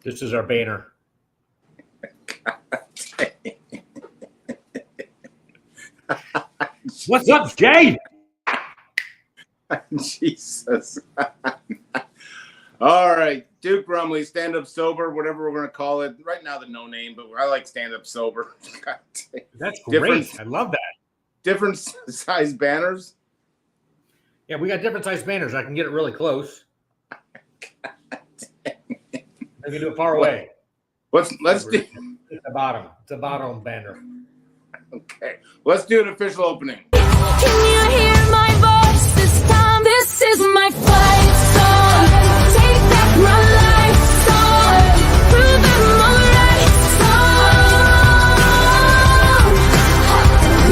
This is our banner. What's up, Jay? Jesus. All right. Duke Rumley, stand up sober, whatever we're going to call it. Right now, the no name, but I like stand up sober. That's great. I love that. Different size banners. Yeah, we got different size banners. I can get it really close. I can do it far away. Let's do it's the bottom. It's a bottom banner. Okay. Let's do an official opening. Can you hear my voice this time? This is my fight song. Take back my life song. Prove I'm alright song.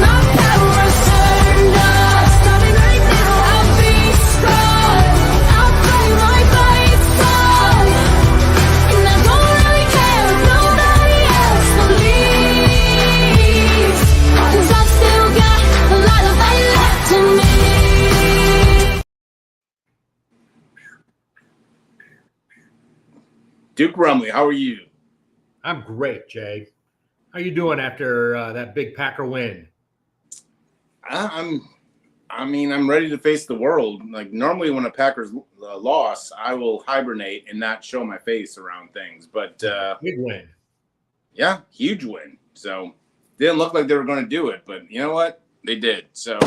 My power's turned up. Starting right now, I'll be strong. I'll play my fight song. And I don't really care if nobody else believes. 'Cause I've still got a lot of fight left in me. Duke Rumley, how are you? I'm great, Jay. How you doing after that big Packer win? I'm ready to face the world. Like normally when a Packers loss, I will hibernate and not show my face around things. But Big win. Yeah, huge win. So didn't look like they were going to do it, but you know what? They did. So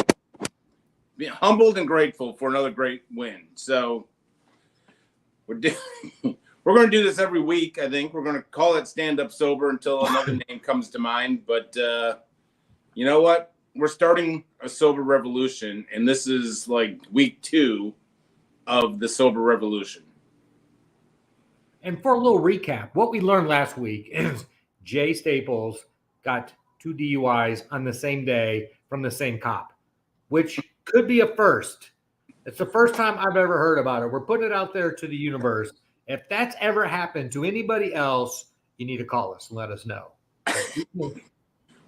be humbled and grateful for another great win. So we're going to do this every week. I think we're going to call it Stand Up Sober until another name comes to mind. But you know what? We're starting a sober revolution, and this is like week 2 of the sober revolution. And for a little recap, what we learned last week is Jay Staples got 2 DUIs on the same day from the same cop, which could be a first. It's the first time I've ever heard about it. We're putting it out there to the universe. If that's ever happened to anybody else, you need to call us and let us know.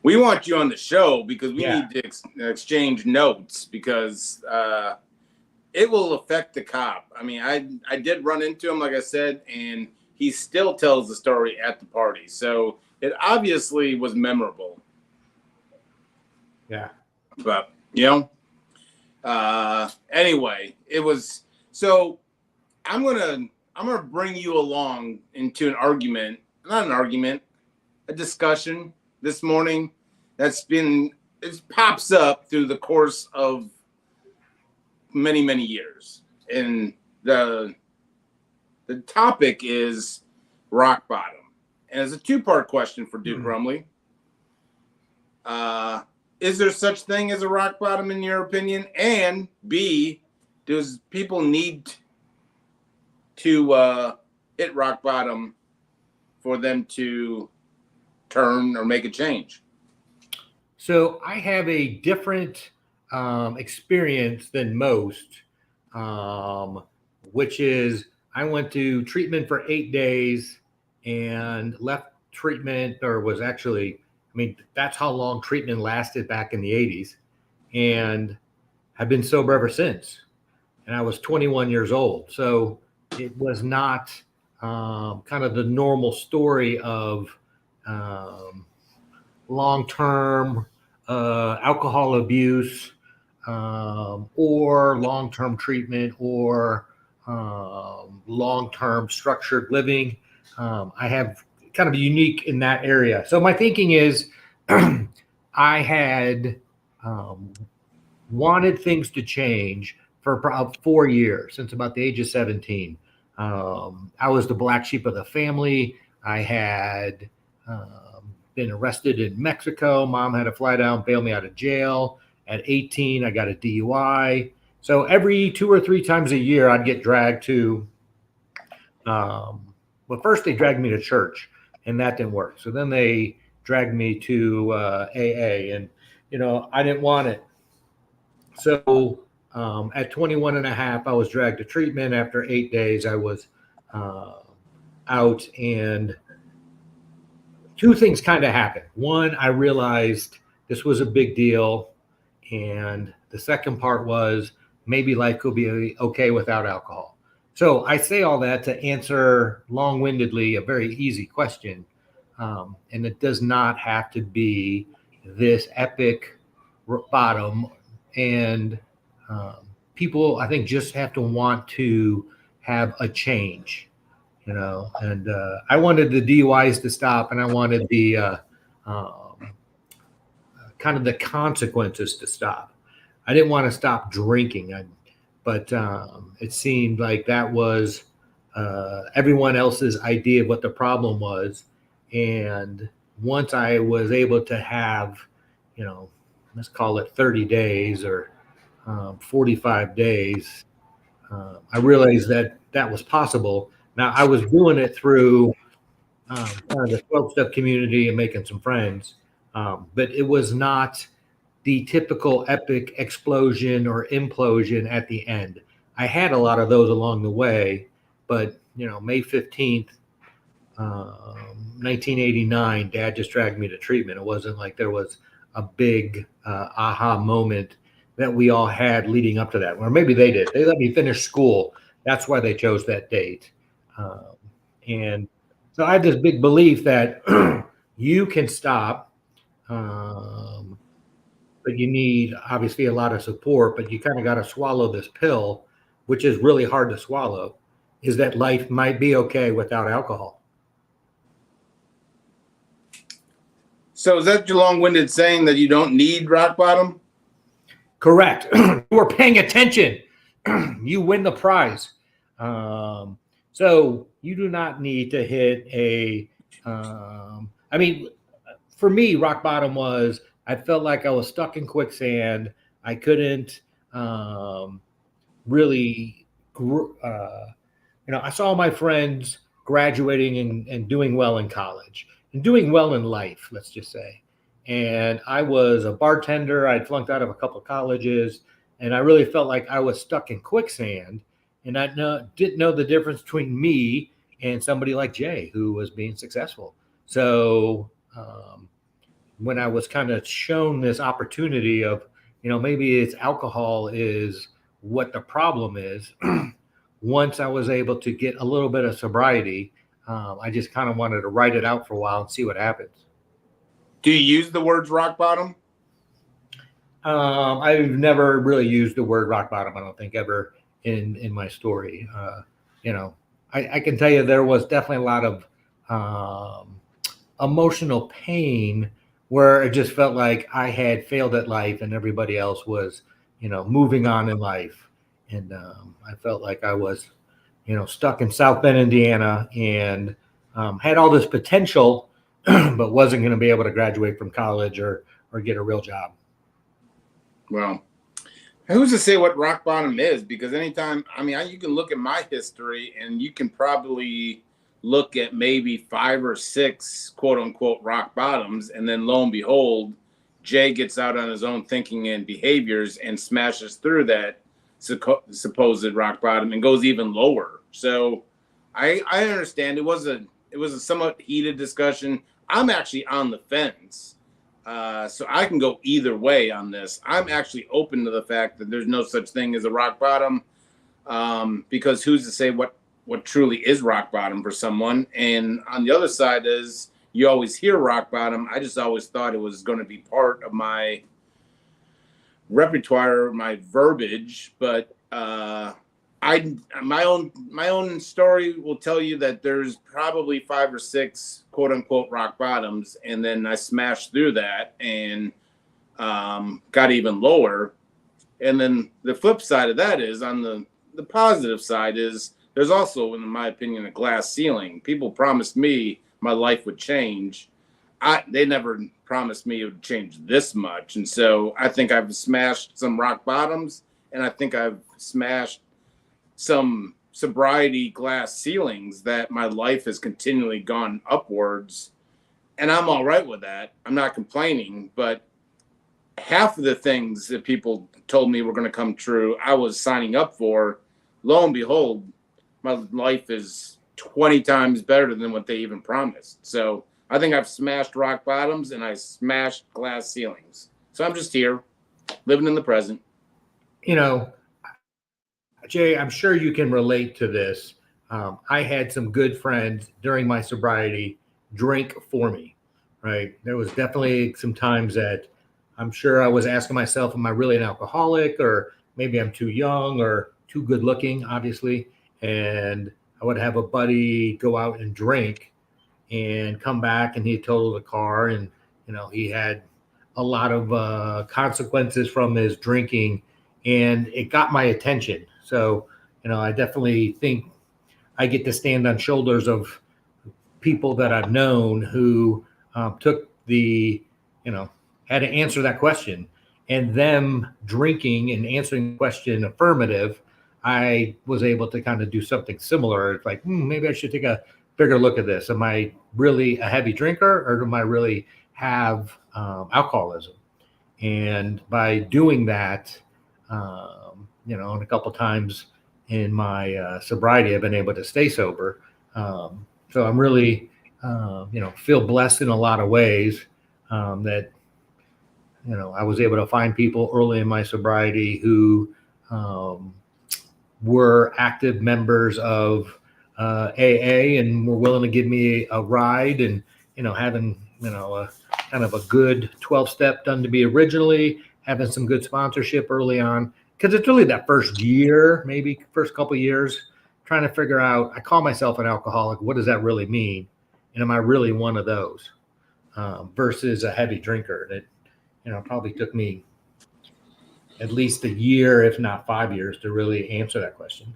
We want you on the show because we need to exchange notes because it will affect the cop. I mean, I did run into him, like I said, and he still tells the story at the party. So it obviously was memorable. Yeah. But, anyway, it was so I'm gonna bring you along into a discussion this morning it pops up through the course of many, many years. And the topic is rock bottom. And it's a 2-part question for Duke Rumley. Is there such thing as a rock bottom in your opinion? And B, does people need to hit rock bottom for them to turn or make a change? So I have a different experience than most, which is I went to treatment for 8 days and left treatment, or was actually, that's how long treatment lasted back in the 80s. And I've been sober ever since. And I was 21 years old. So it was not kind of the normal story of long-term alcohol abuse or long-term treatment or long-term structured living. I have kind of unique in that area. So my thinking is I had wanted things to change for about 4 years, since about the age of 17. I was the black sheep of the family. I had been arrested in Mexico. Mom had to fly down, bail me out of jail. At 18, I got a DUI. So every 2 or 3 times a year, I'd get dragged to, well, first they dragged me to church, and that didn't work. So then they dragged me to AA, and, I didn't want it. So at 21 and a half, I was dragged to treatment. After 8 days, I was out, and 2 things kind of happened. One, I realized this was a big deal. And the second part was maybe life could be okay without alcohol. So I say all that to answer long-windedly a very easy question, and it does not have to be this epic bottom. And um, people, I think, just have to want to have a change, you know. And I wanted the DUIs to stop, and I wanted the um, kind of the consequences to stop. I didn't want to stop drinking, but it seemed like that was everyone else's idea of what the problem was. And once I was able to have, you know, let's call it 30 days or 45 days, I realized that that was possible. Now, I was doing it through kind of the 12-step community and making some friends, but it was not the typical epic explosion or implosion at the end. I had a lot of those along the way, but May 15th, 1989, Dad just dragged me to treatment. It wasn't like there was a big aha moment that we all had leading up to that. Or maybe they did. They let me finish school. That's why they chose that date. And so I have this big belief that you can stop. But you need obviously a lot of support, but you kind of got to swallow this pill, which is really hard to swallow, is that life might be okay without alcohol. So is that your long-winded saying that you don't need rock bottom? Correct. You were paying attention. You win the prize. So you do not need to hit for me, rock bottom was I felt like I was stuck in quicksand. I couldn't really, I saw my friends graduating and doing well in college and doing well in life, let's just say. And I was a bartender. I'd flunked out of a couple of colleges, and I really felt like I was stuck in quicksand. And I didn't know the difference between me and somebody like Jay, who was being successful. So when I was kind of shown this opportunity of, maybe it's alcohol is what the problem is. Once I was able to get a little bit of sobriety, I just kind of wanted to write it out for a while and see what happens. Do you use the words rock bottom? I've never really used the word rock bottom, I don't think, ever in my story. I can tell you there was definitely a lot of emotional pain where it just felt like I had failed at life and everybody else was, moving on in life. And I felt like I was, stuck in South Bend, Indiana, and had all this potential, but wasn't going to be able to graduate from college or get a real job. Well, who's to say what rock bottom is? Because anytime, you can look at my history and you can probably look at maybe 5 or 6 quote unquote rock bottoms. And then lo and behold, Jay gets out on his own thinking and behaviors and smashes through that supposed rock bottom and goes even lower. So I understand it was a somewhat heated discussion. I'm actually on the fence. So I can go either way on this. I'm actually open to the fact that there's no such thing as a rock bottom, because who's to say what truly is rock bottom for someone? And on the other side is you always hear rock bottom. I just always thought it was going to be part of my repertoire, my verbiage. But my own story will tell you that there's probably 5 or 6 quote unquote rock bottoms, and then I smashed through that and got even lower. And then the flip side of that is, on the positive side, is there's also, in my opinion, a glass ceiling. People promised me my life would change. They never promised me it would change this much. And so I think I've smashed some rock bottoms, and I think I've smashed some sobriety glass ceilings that my life has continually gone upwards. And I'm all right with that. I'm not complaining, but half of the things that people told me were going to come true, I was signing up for. Lo and behold, my life is 20 times better than what they even promised. So I think I've smashed rock bottoms and I smashed glass ceilings. So I'm just here living in the present. Jay, I'm sure you can relate to this. I had some good friends during my sobriety drink for me, right? There was definitely some times that I'm sure I was asking myself, am I really an alcoholic, or maybe I'm too young or too good looking, obviously. And I would have a buddy go out and drink and come back, and he totaled the car, and he had a lot of consequences from his drinking, and it got my attention. So I definitely think I get to stand on shoulders of people that I've known who took the had to answer that question, and them drinking and answering the question affirmative. I was able to kind of do something similar. It's like, maybe I should take a bigger look at this. Am I really a heavy drinker, or do I really have alcoholism? And by doing that, and a couple times in my sobriety, I've been able to stay sober. So I'm really, feel blessed in a lot of ways that, I was able to find people early in my sobriety who were active members of AA and were willing to give me a ride, and having a kind of a good 12-step done to be originally, having some good sponsorship early on, because it's really that first year, maybe first couple of years, trying to figure out, I call myself an alcoholic, what does that really mean, and am I really one of those versus a heavy drinker? That probably took me at least a year, if not 5 years, to really answer that question.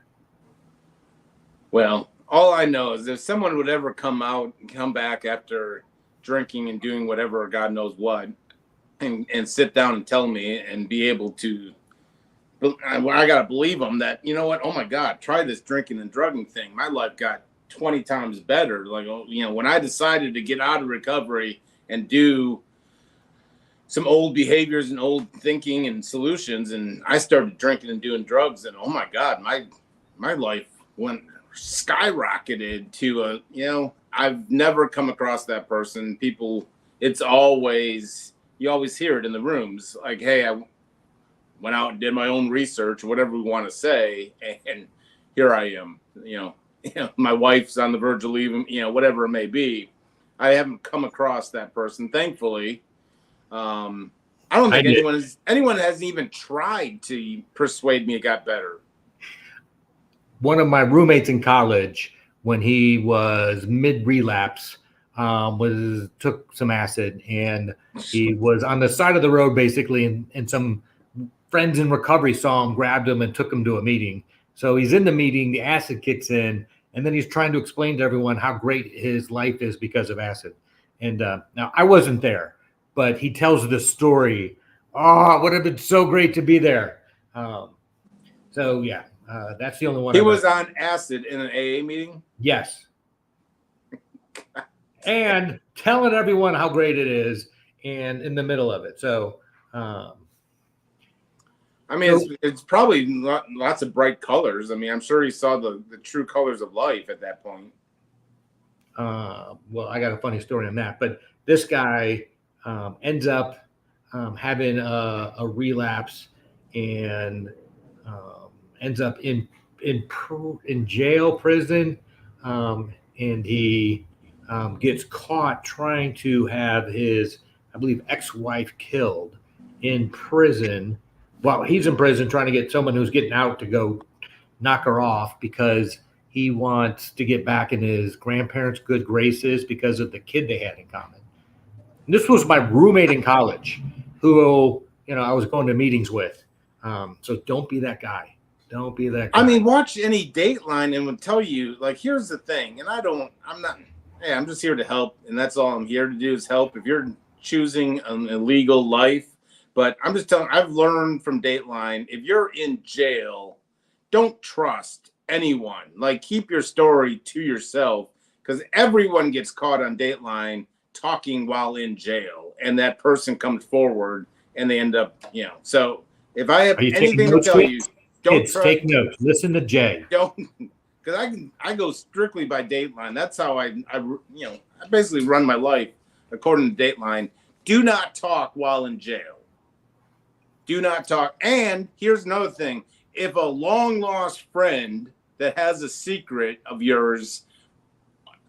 Well, all I know is if someone would ever come back after drinking and doing whatever, God knows what, and sit down and tell me and be able to, I got to believe them that, you know what, oh my God, try this drinking and drugging thing. My life got 20 times better. Like, when I decided to get out of recovery and do some old behaviors and old thinking and solutions, and I started drinking and doing drugs, and oh my God, my life went skyrocketed to I've never come across that person. People, it's always, you always hear it in the rooms, like, hey, I went out and did my own research, whatever we want to say, and here I am, my wife's on the verge of leaving, whatever it may be. I haven't come across that person, thankfully. I don't think anyone hasn't even tried to persuade me it got better. One of my roommates in college, when he was mid-relapse, took some acid, and he was on the side of the road basically, and some friends in recovery saw him, grabbed him, and took him to a meeting. So he's in the meeting, the acid kicks in, and then he's trying to explain to everyone how great his life is because of acid. And now I wasn't there, but he tells the story. Oh, it would have been so great to be there. So yeah, that's the only one. He was on acid in an AA meeting? Yes. And telling everyone how great it is, and in the middle of it. So, it's probably lots of bright colors. I mean, I'm sure he saw the true colors of life at that point. Well, I got a funny story on that, but this guy ends up having a relapse, and ends up in jail, prison, and he gets caught trying to have his, I believe, ex-wife killed in prison. Well, he's in prison trying to get someone who's getting out to go knock her off, because he wants to get back in his grandparents' good graces because of the kid they had in common. And this was my roommate in college, who I was going to meetings with. So don't be that guy. Don't be that guy. I mean, watch any Dateline and would tell you, like, here's the thing. And I'm just here to help. And that's all I'm here to do is help. If you're choosing an illegal life, but I'm just telling, I've learned from Dateline, if you're in jail, don't trust anyone. Like, keep your story to yourself, because everyone gets caught on Dateline talking while in jail, and that person comes forward and they end up, so if I have anything to tell you, don't take notes. Listen to Jay. Don't, because I go strictly by Dateline. That's how I basically run my life according to Dateline. Do not talk while in jail. Do not talk. And here's another thing: if a long lost friend that has a secret of yours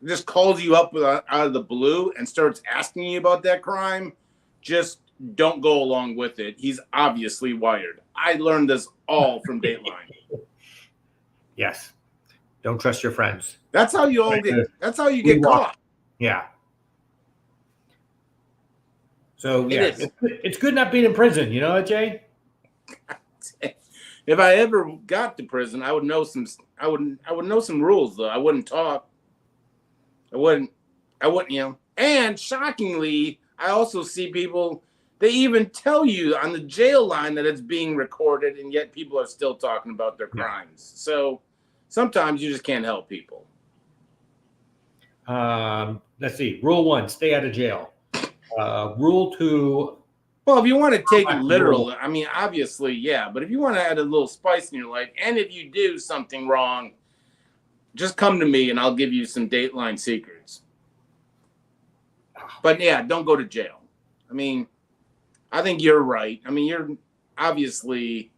just calls you up out of the blue and starts asking you about that crime, just don't go along with it. He's obviously wired. I learned this all from Dateline. Yes. Don't trust your friends. That's how you all get. That's how you get caught. Yeah. So It yeah, is. it's good not being in prison. You know what, Jay? If I ever got to prison, I would know some. I would know some rules though. I wouldn't talk. I wouldn't. You know. And shockingly, I also see people. They even tell you on the jail line that it's being recorded, and yet people are still talking about their crimes. So sometimes you just can't help people. Let's see. Rule 1: stay out of jail. Rule 2. Well, if you want to take it literal, I mean, obviously, yeah. But if you want to add a little spice in your life, and if you do something wrong, just come to me and I'll give you some Dateline secrets. But yeah, don't go to jail. I mean, I think you're right. I mean, you're obviously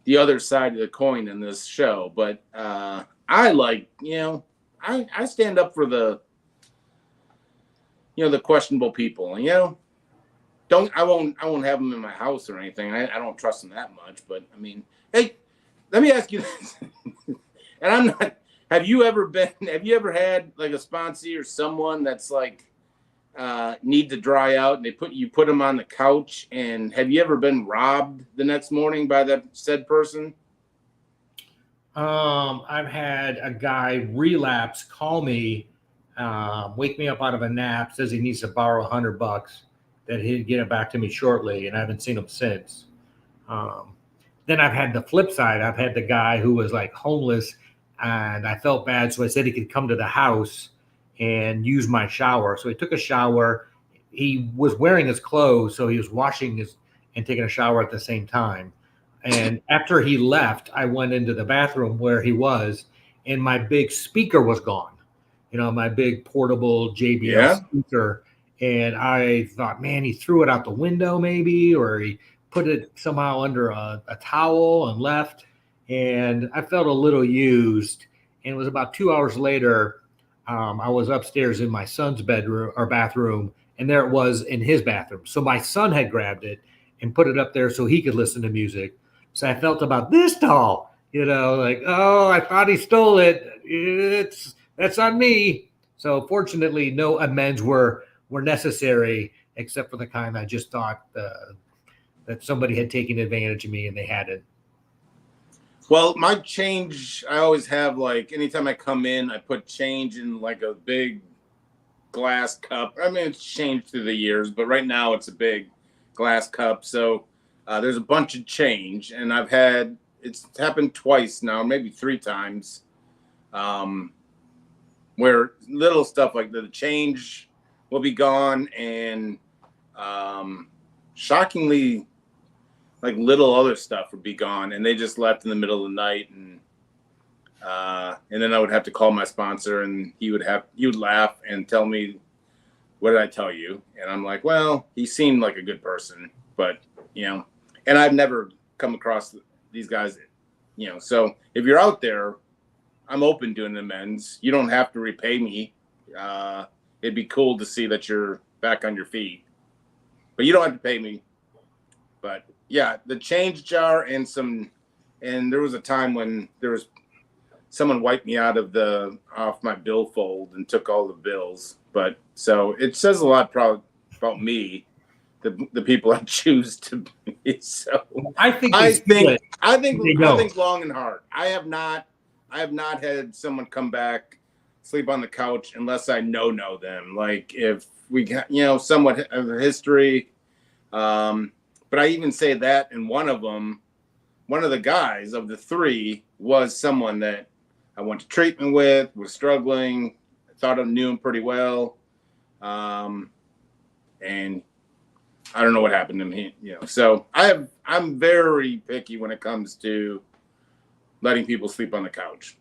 the other side of the coin in this show. But I like, I stand up for the questionable people. And, I won't have them in my house or anything. I don't trust them that much. But I mean, hey, let me ask you this. And I'm not. Have you ever had like a sponsee or someone that's like need to dry out, and you put them on the couch? And have you ever been robbed the next morning by that said person? I've had a guy relapse, call me, wake me up out of a nap, says he needs to borrow $100, that he'd get it back to me shortly, and I haven't seen him since. Then I've had the flip side. I've had the guy who was like homeless, and I felt bad, so I said he could come to the house and use my shower. So he took a shower. He was wearing his clothes, so he was washing and taking a shower at the same time. And after he left, I went into the bathroom where he was, and my big speaker was gone. My big portable JBL speaker. And I thought, man, he threw it out the window maybe, or he put it somehow under a towel and left. And I felt a little used. And it was about 2 hours later, I was upstairs in my son's bedroom or bathroom, and there it was in his bathroom. So my son had grabbed it and put it up there so he could listen to music. So I felt about this tall, like, oh, I thought he stole it. That's on me. So fortunately, no amends were necessary, except for the kind I just thought that somebody had taken advantage of me and they hadn't. Well, my change, I always have, like, anytime I come in, I put change in like a big glass cup. I mean, it's changed through the years, but right now it's a big glass cup. So there's a bunch of change, and it's happened twice now, maybe 3 times, where little stuff like the change will be gone, and shockingly, like little other stuff would be gone, and they just left in the middle of the night, and then I would have to call my sponsor, and he would laugh and tell me, "What did I tell you?" And I'm like, "Well, he seemed like a good person, but and I've never come across these guys, So if you're out there, I'm open to an amends. You don't have to repay me. It'd be cool to see that you're back on your feet, but you don't have to pay me. But yeah, the change jar and there was a time when someone wiped me off my billfold and took all the bills. But so it says a lot about me, the people I choose to be. So I think long and hard. I have not had someone come back, sleep on the couch unless I know them. Like if we got, somewhat of a history. But I even say that, and one of the guys of the 3 was someone that I went to treatment with, was struggling. I thought I knew him pretty well. And I don't know what happened to him, So I'm very picky when it comes to letting people sleep on the couch.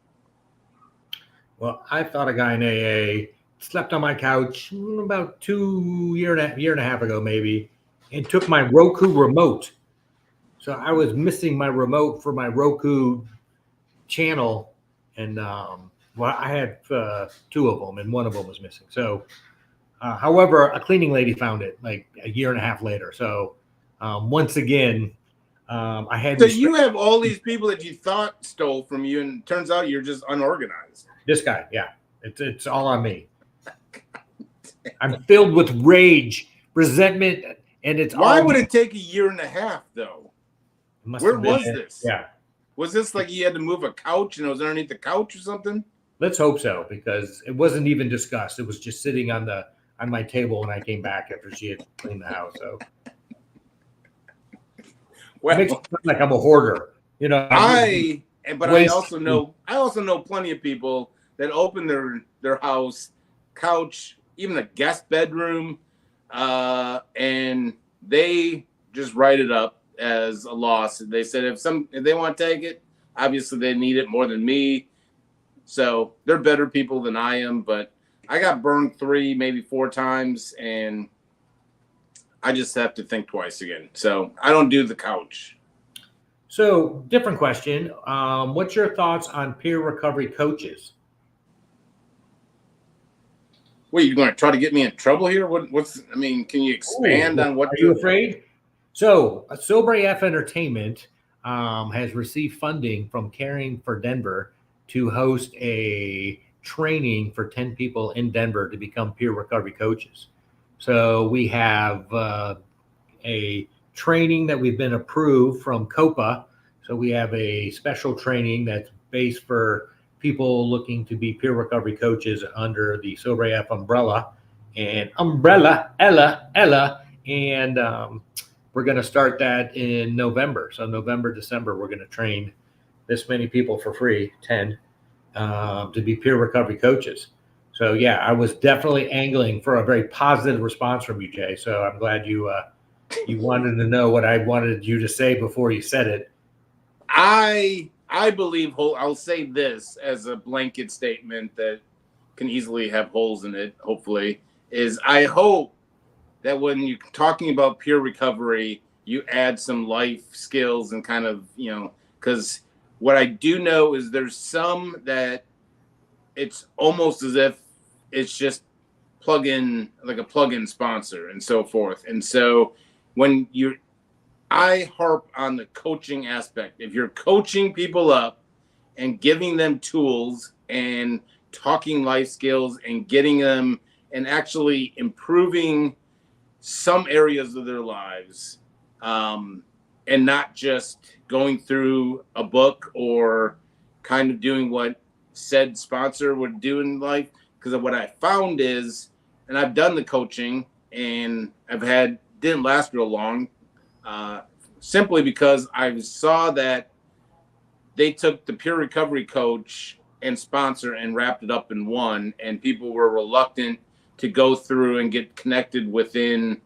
Well, I thought a guy in AA slept on my couch about 2 year and a half ago, maybe, and took my Roku remote. So I was missing my remote for my Roku channel, and well, I had two of them, and one of them was missing. So, however, a cleaning lady found it like a year and a half later. So, once again, I had So you have all these people that you thought stole from you, and it turns out you're just unorganized. this guy. Yeah, it's all on me. I'm filled with rage, resentment, and it's Why all would it take a year and a half, though? Where was this? Yeah. Was this like you had to move a couch and it was underneath the couch or something? Let's hope so, because it wasn't even discussed. It was just sitting on my table when I came back after she had cleaned the house. So Well, it makes it sound like I'm a hoarder, you know. I Waste- also know plenty of people that open their house, couch, even a guest bedroom, and they just write it up as a loss. They said if they want to take it, obviously they need it more than me. So they're better people than I am, but I got burned 3, maybe 4 times, and I just have to think twice again. So I don't do the couch. So, different question. What's your thoughts on peer recovery coaches? Wait, you're going to try to get me in trouble here? Can you expand on what Are you afraid? So, Sobriety Entertainment has received funding from Caring for Denver to host a training for 10 people in Denver to become peer recovery coaches. So, we have a training that we've been approved from COPA. So, we have a special training that's based for people looking to be peer recovery coaches under the Sobriety umbrella and Ella. And we're going to start that in November. So November, December, we're going to train this many people for free, 10, to be peer recovery coaches. So yeah, I was definitely angling for a very positive response from you, Jay. So I'm glad you wanted to know what I wanted you to say before you said it. I believe I'll say this as a blanket statement that can easily have holes in it, hopefully, is I hope that when you're talking about peer recovery, you add some life skills and kind of, because what I do know is there's some that it's almost as if it's just like a plug-in sponsor and so forth. And so when I harp on the coaching aspect. If you're coaching people up and giving them tools and talking life skills and getting them and actually improving some areas of their lives, and not just going through a book or kind of doing what said sponsor would do in life. Because what I found is, and I've done the coaching and didn't last real long, simply because I saw that they took the peer recovery coach and sponsor and wrapped it up in one, and people were reluctant to go through and get connected within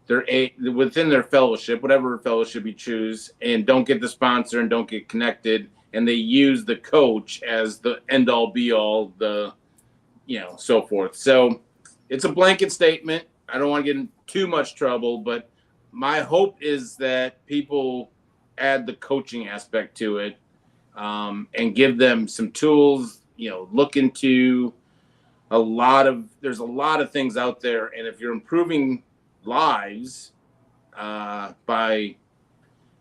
their fellowship, whatever fellowship you choose, and don't get the sponsor and don't get connected, and they use the coach as the end all be all, so forth. So it's a blanket statement. I don't want to get in too much trouble, but my hope is that people add the coaching aspect to it, and give them some tools, look into there's a lot of things out there. And if you're improving lives, by,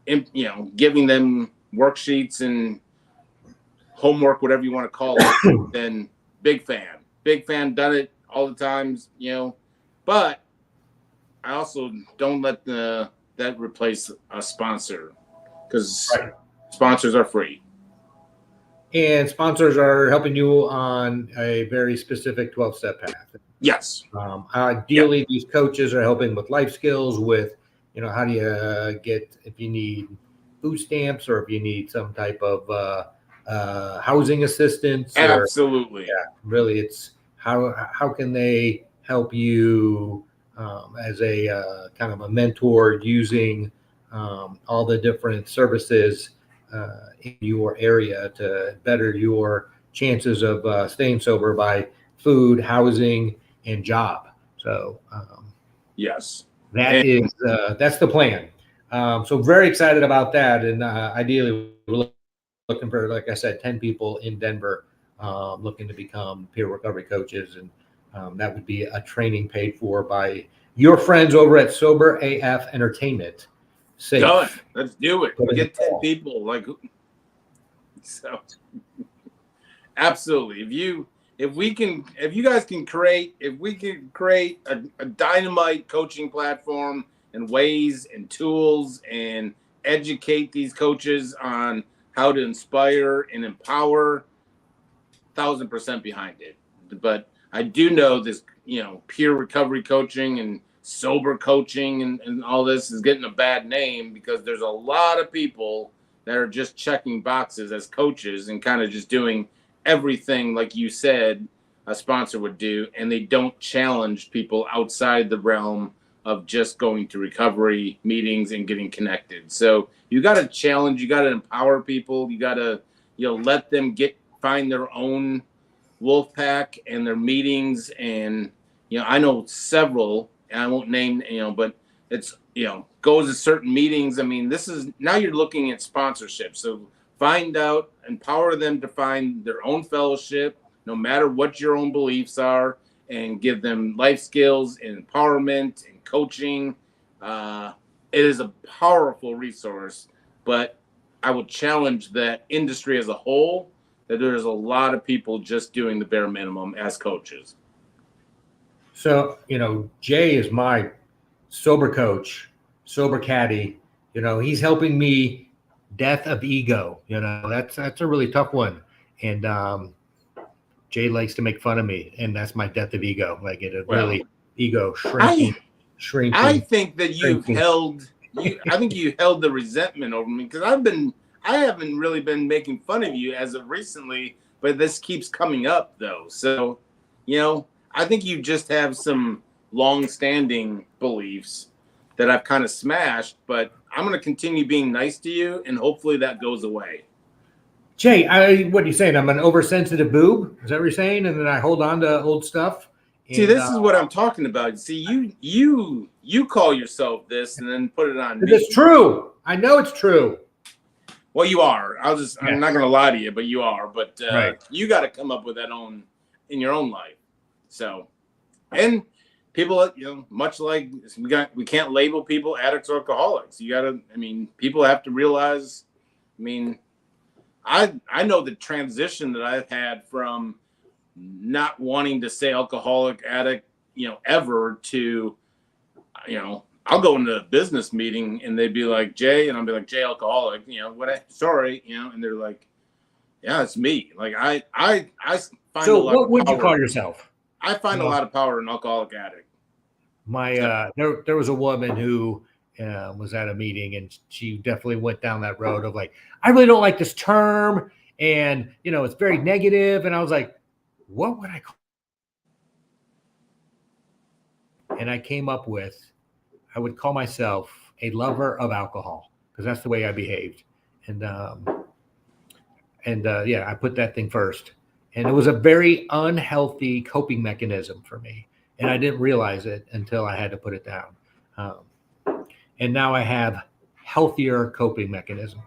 giving them worksheets and homework, whatever you want to call it, then big fan, done it all the times, but I also don't let that replace a sponsor, because sponsors are free. And sponsors are helping you on a very specific 12-step path. Yes. Ideally, these coaches are helping with life skills, with, how do you get, if you need food stamps or if you need some type of housing assistance. Absolutely. Really, it's how can they help you as a kind of a mentor, using all the different services in your area to better your chances of staying sober by food, housing, and job. So yes, that's the plan. So very excited about that. And ideally, we're looking for, like I said, 10 people in Denver looking to become peer recovery coaches. And that would be a training paid for by your friends over at Sober AF Entertainment. Safe. Done. Let's do it. Put in Get the 10 call. people. So absolutely. If you guys can create, a dynamite coaching platform and ways and tools and educate these coaches on how to inspire and empower, 1,000% behind it. But I do know this, peer recovery coaching and sober coaching and all this is getting a bad name because there's a lot of people that are just checking boxes as coaches and kind of just doing everything like you said a sponsor would do, and they don't challenge people outside the realm of just going to recovery meetings and getting connected. So you got to challenge, you got to empower people, you got to let them find their own wolf pack and their meetings. And I know several, and I won't name, but it's goes to certain meetings. I mean, this is now you're looking at sponsorship. So empower them to find their own fellowship, no matter what your own beliefs are, and give them life skills and empowerment and coaching. It is a powerful resource, but I would challenge that industry as a whole, that there's a lot of people just doing the bare minimum as coaches. So, Jay is my sober coach, sober caddy. He's helping me death of ego. That's a really tough one. And Jay likes to make fun of me, and that's my death of ego. Like really ego shrinking. I think that you held the resentment over me because I haven't really been making fun of you as of recently, but this keeps coming up though. So, I think you just have some long-standing beliefs that I've kind of smashed, but I'm going to continue being nice to you, and hopefully that goes away. Jay, what are you saying? I'm an oversensitive boob? Is that what you're saying? And then I hold on to old stuff? See, this is what I'm talking about. See, you call yourself this and then put it on me. It's true. I know it's true. Well, you are. I'm not going to lie to you, but you are. But right. You got to come up with that in your own life. So, and people, much like we can't label people addicts or alcoholics. People have to realize, I know the transition that I've had from not wanting to say alcoholic, addict, ever to, I'll go into a business meeting and they'd be like, Jay, and I'll be like, Jay, alcoholic, sorry, and they're like, yeah, it's me. Like I find so what would you call yourself? I find a lot of power in alcoholic addict. There was a woman who was at a meeting, and she definitely went down that road of like, I really don't like this term, and it's very negative. And I was like, what would I call? And I came up with, I would call myself a lover of alcohol because that's the way I behaved. And I put that thing first. And it was a very unhealthy coping mechanism for me. And I didn't realize it until I had to put it down. And now I have healthier coping mechanisms.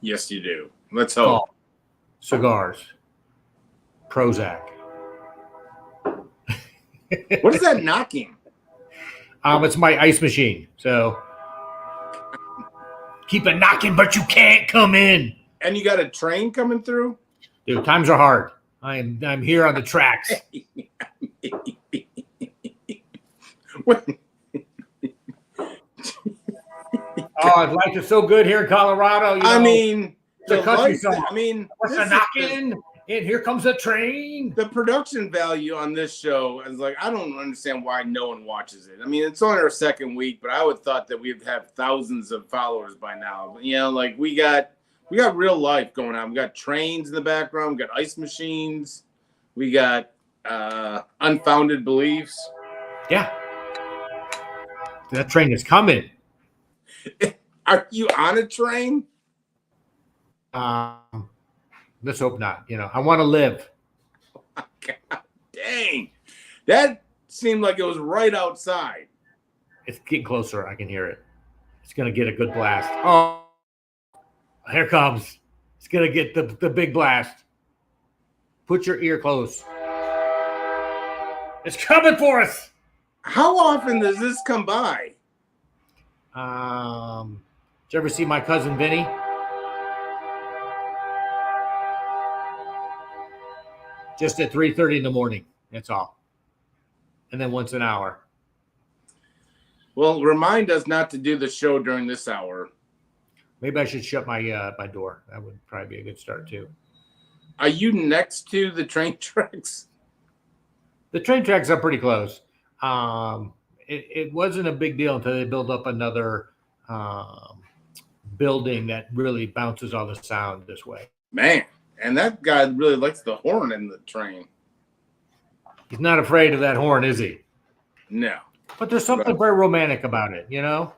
Yes, you do. Let's hope. Cigars. Prozac. What is that knocking? It's my ice machine. So keep it knocking, but you can't come in. And you got a train coming through? Dude, times are hard. I'm here on the tracks. Life is so good here in Colorado. The country song. What's a knocking? And here comes a train. The production value on this show is like, I don't understand why no one watches it. It's only our second week, but I would thought that we'd have thousands of followers by now. We got real life going on. We got trains in the background. We got ice machines. We got unfounded beliefs. Yeah. That train is coming. Are you on a train? Let's hope not. I want to live. God dang. That seemed like it was right outside. It's getting closer. I can hear it. It's going to get a good blast. Oh, here it comes. It's going to get the big blast. Put your ear close. It's coming for us. How often does this come by? Did you ever see My Cousin Vinny? Just at 3:30 in the morning. That's all. And then once an hour. Well, remind us not to do the show during this hour. Maybe I should shut my my door. That would probably be a good start too. Are you next to the train tracks? The train tracks are pretty close. It wasn't a big deal until they built up another building that really bounces all the sound this way. Man, and that guy really likes the horn in the train. He's not afraid of that horn, is he? No. But there's something very romantic about it, you know?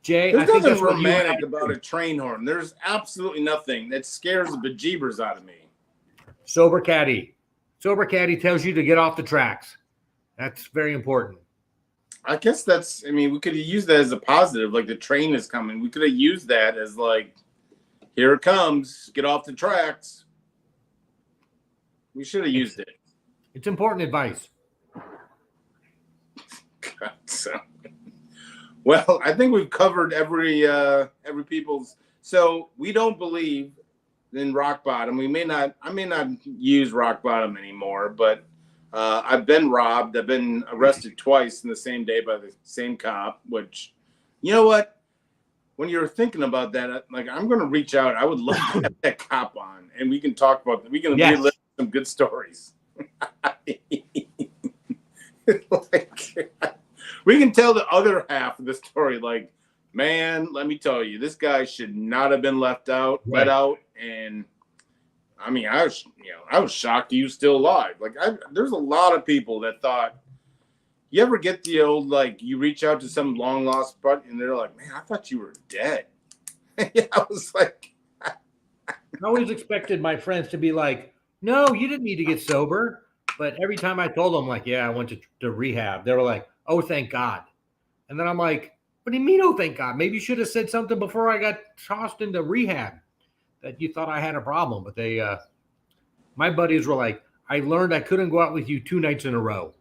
Jay, There's I think nothing that's what you romantic have to about do. a train horn. There's absolutely nothing. That scares the bejeebers out of me. Sober caddy. Sober caddy tells you to get off the tracks. That's very important. I guess that's, I mean, we could have used that as a positive. Like the train is coming. We could have used that as like, here it comes. Get off the tracks. We should have used it. It's important advice. God, so. Well, I think we've covered every people's. So we don't believe in rock bottom. I may not use rock bottom anymore, but I've been robbed. I've been arrested twice in the same day by the same cop, which, you know what? When you're thinking about that, like, I'm going to reach out. I would love to have that cop on, and we can talk about, we can relive some good stories. Like, we can tell the other half of the story. Like, man, let me tell you, this guy should not have been let out. And I mean, I was shocked he was still alive. Like, there's a lot of people that thought, you ever get the old, like, you reach out to some long lost buddy and they're like, man, I thought you were dead. Yeah, I was like, I always expected my friends to be like, no, you didn't need to get sober. But every time I told them, like, yeah, I went to rehab, they were like, oh, thank God. And then I'm like, what do you mean, oh, thank God? Maybe you should have said something before I got tossed into rehab that you thought I had a problem. But they, my buddies were like, I learned I couldn't go out with you 2 nights in a row.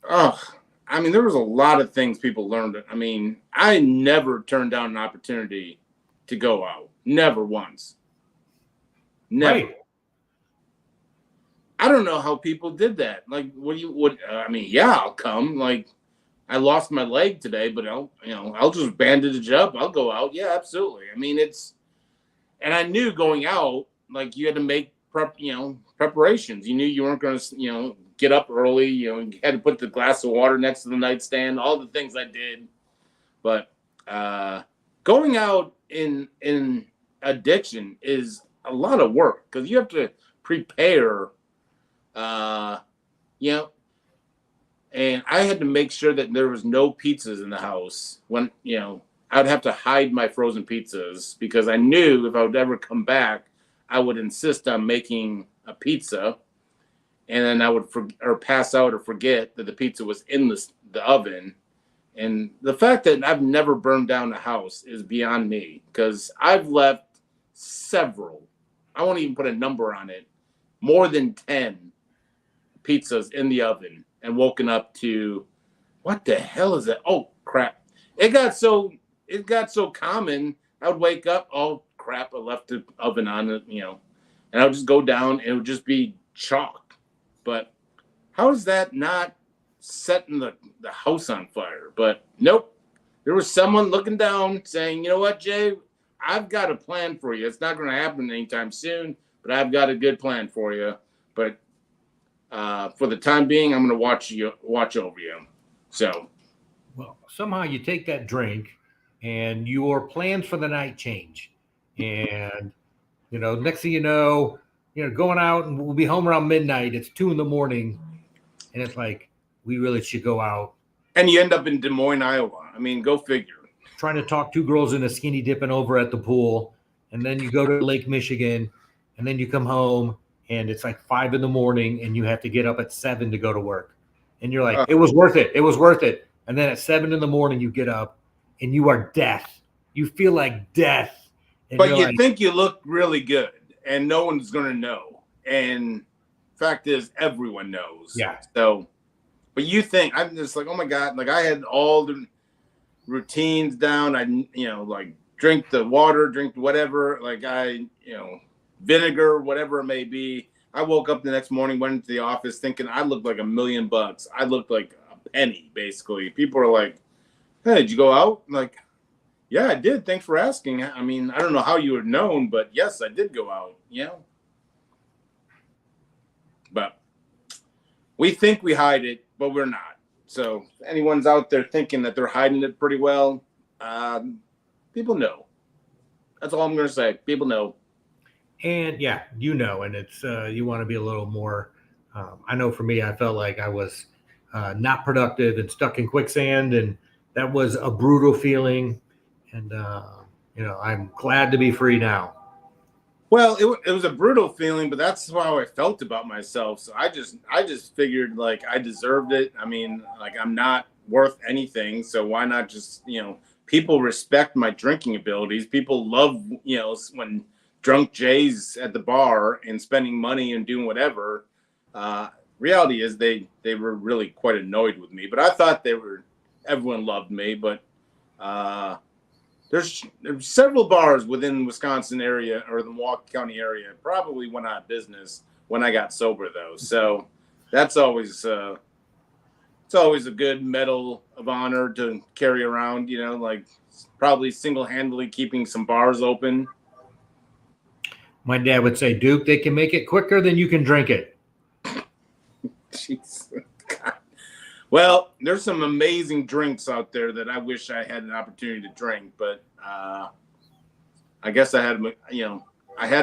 oh, I mean, there was a lot of things people learned. I mean, I never turned down an opportunity to go out. Never once. Never. Right. I don't know how people did that. Like, I mean, yeah, I'll come. Like, I lost my leg today, but I'll just bandage it up. I'll go out. Yeah, absolutely. I mean, and I knew going out, like, you had to make preparations. You knew you weren't going to, get up early. You had to put the glass of water next to the nightstand, all the things I did. But going out in addiction is a lot of work because you have to prepare, and I had to make sure that there was no pizzas in the house when, I'd have to hide my frozen pizzas because I knew if I would ever come back, I would insist on making a pizza, and then I would pass out or forget that the pizza was in the oven. And the fact that I've never burned down a house is beyond me because I've left several, I won't even put a number on it, more than 10 pizzas in the oven and woken up to, what the hell is that? Oh, crap. It got so common, I would wake up, oh, crap, I left the oven on it, and I would just go down and it would just be chalk. But how is that not setting the house on fire? But nope. There was someone looking down saying, you know what, Jay, I've got a plan for you. It's not going to happen anytime soon, but I've got a good plan for you. But for the time being, I'm going to watch over you. So, well, somehow you take that drink and your plans for the night change. And, next thing you know, going out and we'll be home around midnight. It's 2 a.m. and it's like, we really should go out. And you end up in Des Moines, Iowa. I mean, go figure. Trying to talk 2 girls in a skinny dipping over at the pool. And then you go to Lake Michigan and then you come home and it's like 5 a.m. and you have to get up at 7 to go to work. And you're like, it was worth it. It was worth it. And then at 7 a.m. you get up and you are death. You feel like death. And But you're you like, think you look really good, and no one's going to know. And fact is, everyone knows. Yeah. So, but you think, I'm just like, oh my God, like I had all the routines down. I, like drink the water, drink whatever, like vinegar, whatever it may be. I woke up the next morning, went into the office thinking I looked like $1,000,000. I looked like a penny, basically. People are like, hey, did you go out? I'm like, yeah, I did. Thanks for asking. I mean, I don't know how you would have known, but yes, I did go out, But we think we hide it, but we're not. So if anyone's out there thinking that they're hiding it pretty well, people know. That's all I'm going to say. People know. and yeah, and it's you want to be a little more. I know for me, I felt like I was not productive and stuck in quicksand, and that was a brutal feeling. And I'm glad to be free now. Well, it was a brutal feeling, but that's how I felt about myself. So I just figured like I deserved it. I mean, like I'm not worth anything, so why not just people respect my drinking abilities. People love when drunk Jay's at the bar and spending money and doing whatever. Reality is they were really quite annoyed with me, but I thought everyone loved me, but. There's several bars within Wisconsin area or the Milwaukee County area probably went out of business when I got sober, though. So that's always it's always a good medal of honor to carry around. Like probably single-handedly keeping some bars open. My dad would say, Duke, they can make it quicker than you can drink it. Jeez. God. Well, there's some amazing drinks out there that I wish I had an opportunity to drink, but I guess I had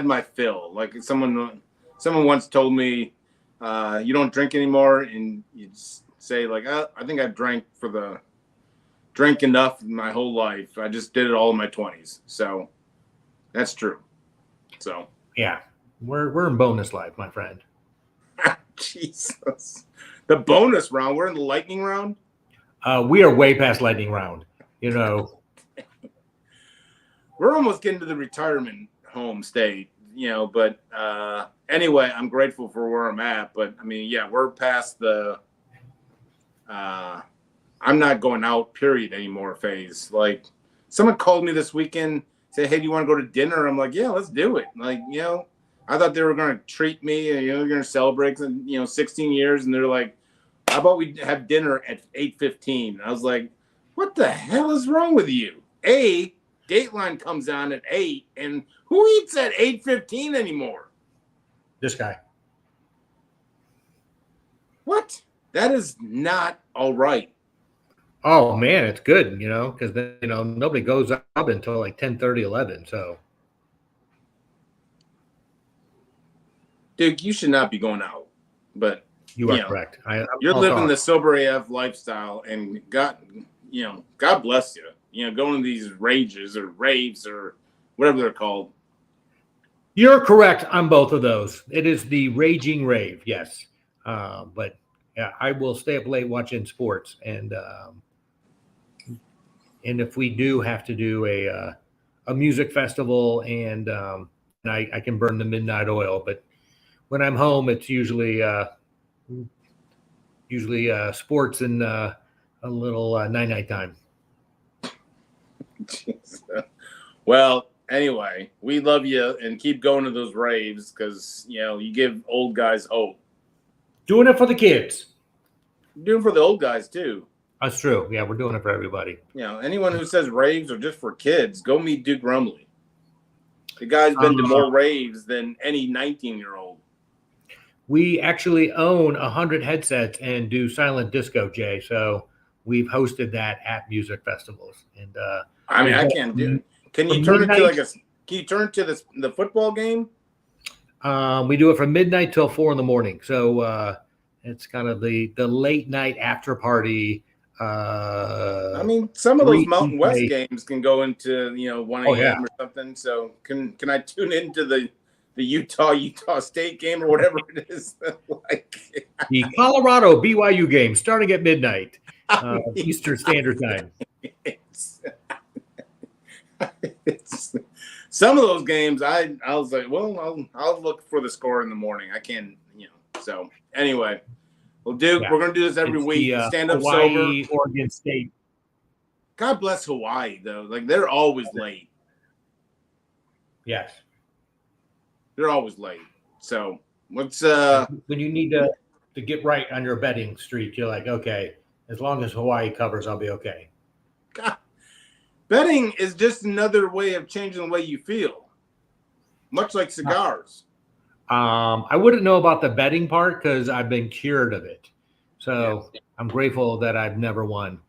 my fill. Like someone once told me, you don't drink anymore, and you say like, I think I've drank enough my whole life. I just did it all in my 20s, so that's true. So yeah, we're in bonus life, my friend. Jesus. The bonus round. We're in the lightning round. We are way past lightning round. We're almost getting to the retirement home state. But anyway, I'm grateful for where I'm at. But I mean, yeah, we're past the. I'm not going out. Period. Anymore. Phase. Like someone called me this weekend. Said, hey, do you want to go to dinner? I'm like, yeah, let's do it. Like I thought they were going to treat me, they're going to celebrate, 16 years. And they're like, how about we have dinner at 8:15? I was like, what the hell is wrong with you? Dateline comes on at 8, and who eats at 8:15 anymore? This guy. What? That is not all right. Oh, man, it's good, because then, nobody goes up until like 10:30, 11. So. Dude, you should not be going out, but you are correct. You're living the sober AF lifestyle, and God bless you. Going to these rages or raves or whatever they're called. You're correct on both of those. It is the raging rave, yes. But yeah, I will stay up late watching sports, and if we do have to do a music festival, and I can burn the midnight oil, but. When I'm home, it's usually sports and a little night time. Well, anyway, we love you and keep going to those raves because you give old guys hope. Doing it for the kids. Doing it for the old guys too. That's true. Yeah, we're doing it for everybody. Anyone who says raves are just for kids, go meet Duke Rumley. The guy's been to more raves than any 19-year-old. We actually own 100 headsets and do silent disco, Jay. So we've hosted that at music festivals. And I mean, I can't do it. Can you turn it to the football game? We do it from midnight till 4 a.m. So it's kind of the late night after party. I mean, some of those Mountain West games can go into 1 a.m. or something. So can I tune into the Utah State game or whatever it is? The Colorado BYU game starting at midnight, Eastern Standard Time. some of those games, I was like, well, I'll look for the score in the morning. I can't, So anyway, we're gonna do this every It's week. the, Stand up Hawaii, sober. Oregon State. God bless Hawaii though. Like they're always late. Yes. They're always late. So let's When you need to get right on your betting streak, you're like, okay, as long as Hawaii covers, I'll be okay. God, betting is just another way of changing the way you feel. Much like cigars. I wouldn't know about the betting part because I've been cured of it. So I'm grateful that I've never won.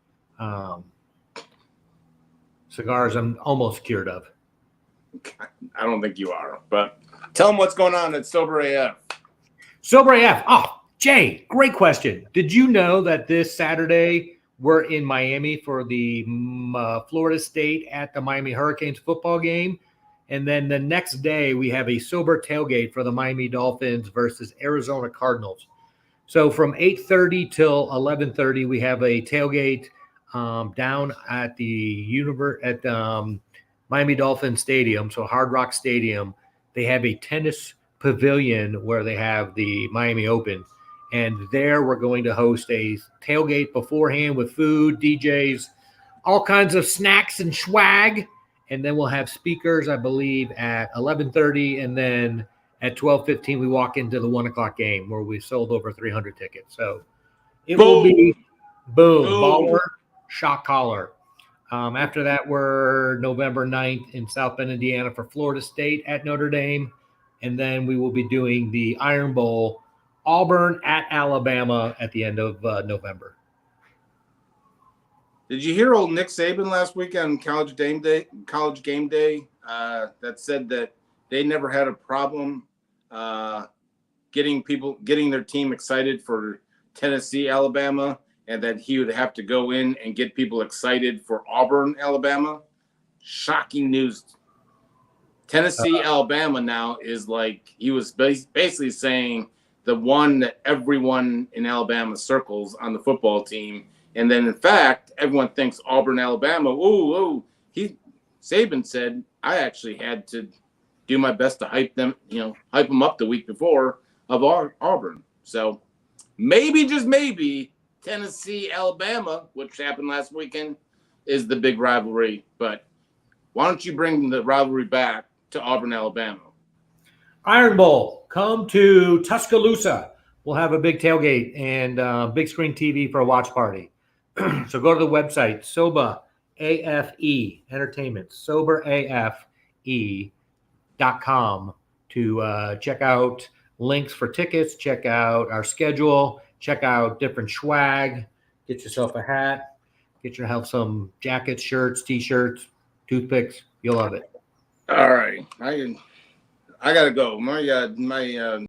Cigars, I'm almost cured of. I don't think you are, but tell them what's going on at Sober AF. Sober AF. Oh, Jay, great question. Did you know that this Saturday we're in Miami for the Florida State at the Miami Hurricanes football game? And then the next day we have a sober tailgate for the Miami Dolphins versus Arizona Cardinals. So from 8:30 till 11:30, we have a tailgate down at the Miami Dolphin Stadium, so Hard Rock Stadium. They have a tennis pavilion where they have the Miami Open, and there we're going to host a tailgate beforehand with food, DJs, all kinds of snacks and swag, and then we'll have speakers, I believe, at 11:30, and then at 12:15 we walk into the 1:00 game where we sold over 300 tickets. So it will be boom, baller, shock collar. After that, we're November 9th in South Bend, Indiana for Florida State at Notre Dame. And then we will be doing the Iron Bowl, Auburn at Alabama at the end of November. Did you hear old Nick Saban last week on College Game Day? That said that they never had a problem getting their team excited for Tennessee, Alabama, and that he would have to go in and get people excited for Auburn, Alabama. Shocking news. Tennessee, Alabama now is like he was basically saying the one that everyone in Alabama circles on the football team. And then, in fact, everyone thinks Auburn, Alabama. Saban said, I actually had to do my best to hype them up the week before of Auburn. So maybe, just maybe, Tennessee, Alabama, which happened last weekend, is the big rivalry. But why don't you bring the rivalry back to Auburn, Alabama? Iron Bowl, come to Tuscaloosa. We'll have a big tailgate and big screen TV for a watch party. So go to the website, Soba AFE Entertainment, soberafe.com to check out links for tickets, check out our schedule, check out different swag, get yourself a hat, get yourself some jackets, shirts, T-shirts, toothpicks. You'll love it. All right. I got to go. My